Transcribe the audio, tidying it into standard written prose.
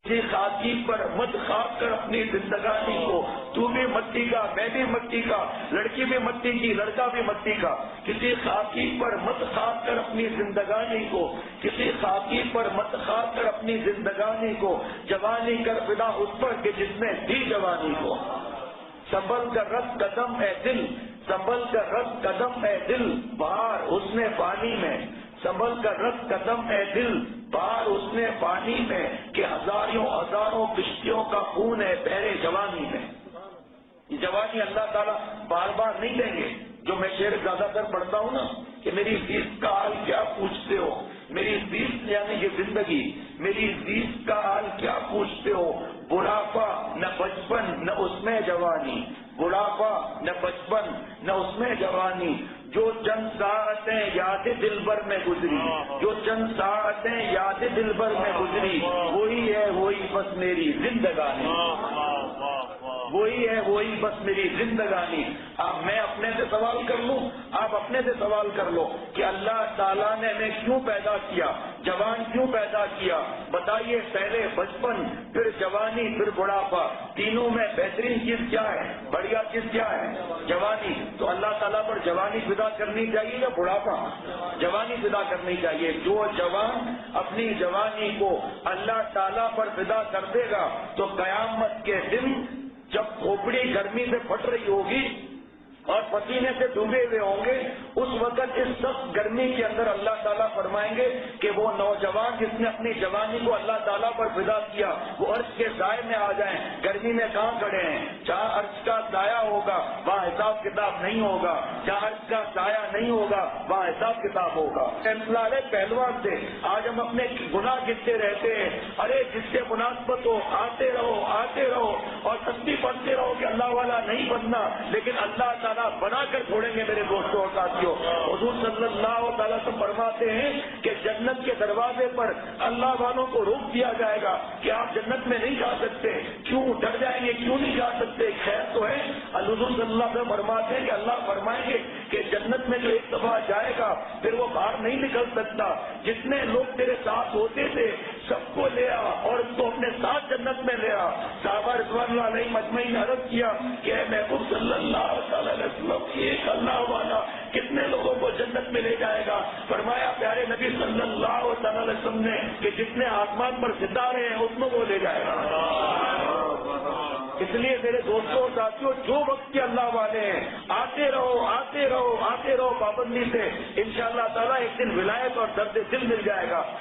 کسی خاکی پر مت خاک کر اپنی زندگانی کو، تو بھی مٹی کا میں بھی مٹی کا، لڑکی بھی مٹی کی لڑکا بھی مٹی کا، کسی خاکی پر مت خاک کر اپنی زندگانی کو، کسی خاکی پر مت خاک کر اپنی زندگانی کو، جوانی کر فدا اس پر کہ جس نے دی جوانی کو، سنبھل کر رکھ قدم اے دل، سنبھل کر رکھ قدم اے دل، بہار حسن پانی میں، سنبھل کر رکھ قدم اے دل، بہار حسن پانی میں، کہ ہزاروں کشتیوں کا خون ہے بحر جوانی میں۔ یہ جوانی اللہ تعالیٰ بار بار نہیں دیں گے۔ جو میں شعر زیادہ تر پڑھتا ہوں نا کہ میری زیست کا حال کیا پوچھتے ہو، میری زیست یعنی یہ زندگی، میری زیست کا حال کیا پوچھتے ہو، بڑھاپا نہ بچپن نہ اس میں جوانی، بڑھاپا نہ بچپن نہ اس میں جوانی، جو چند ساعتیں یاد دل بھر میں گزری، جو چند ساعتیں یاد دل بھر میں گزری، وہی ہے وہی بس میری زندگانی، وہی ہے وہی بس میری زندگانی۔ اب میں اپنے سے سوال کر لوں، آپ اپنے سے سوال کر لو کہ اللہ تعالیٰ نے ہمیں کیوں پیدا کیا، جوان کیوں پیدا کیا؟ بتائیے، پہلے بچپن، پھر جوانی، پھر بڑھاپا، تینوں میں بہترین چیز کیا ہے، بڑھیا چیز کیا ہے؟ جوانی۔ تو اللہ تعالیٰ پر جوانی فدا کرنی چاہیے یا بڑھاپا؟ جوانی فدا کرنی چاہیے۔ جو جوان اپنی جوانی کو اللہ تعالیٰ پر فدا کر دے گا تو قیامت کے دن جب کھوپڑی گرمی سے پھٹ رہی ہوگی اور پسینے سے ڈوبے ہوئے ہوں گے، اس وقت اس سخت گرمی کے اندر اللہ تعالیٰ فرمائیں گے کہ وہ نوجوان جس نے اپنی جوانی کو اللہ تعالیٰ پر فدا کیا وہ عرش کے سائے میں آ جائیں۔ گرمی میں کہاں کھڑے ہیں؟ جہاں عرش کا سایہ ہوگا وہاں حساب کتاب نہیں ہوگا، جہاں عرش کا سایہ نہیں ہوگا وہاں حساب کتاب ہوگا۔ فیصلہ پہلوان سے آج ہم اپنے گناہ گنتے رہتے ہیں، ارے جس سے مناسبت ہو آتے رہو اور تسبیح پڑھتے رہو کہ اللہ والا نہیں بننا، لیکن اللہ تعالیٰ بنا کر چھوڑیں گے۔ میرے دوستوں اور ساتھیوں، حضور صلی اللہ تعالیٰ سے فرماتے ہیں کہ جنت کے دروازے پر اللہ والوں کو روک دیا جائے گا کہ آپ جنت میں نہیں جا سکتے، کیوں ڈر جائیں گے، کیوں نہیں جا سکتے؟ خیر تو ہے۔ حضور صلی اللہ علیہ وسلم فرماتے ہیں کہ اللہ فرمائیں گے کہ جنت میں جو ایک دفعہ جائے گا پھر وہ باہر نہیں نکل سکتا، جتنے لوگ تیرے ساتھ ہوتے تھے سب کو لے آ اور اس کو اپنے ساتھ جنت میں لے آ۔ صحابہ رضوان اللہ علیہ مجمعین نے عرض کیا کہ اے محبوب صلی اللہ علیہ وسلم، ایک اللہ والا کتنے لوگوں کو جنت میں لے جائے گا؟ فرمایا پیارے نبی صلی اللہ علیہ وسلم نے کہ جتنے آسمان پر ستارے ہیں اتنوں کو لے جائے گا۔ اس لیے میرے دوستوں اور ساتھیوں، جو وقت کے اللہ والے ہیں آتے رہو پابندی سے، انشاءاللہ تعالیٰ ایک دن ولایت اور درد دل مل جائے گا۔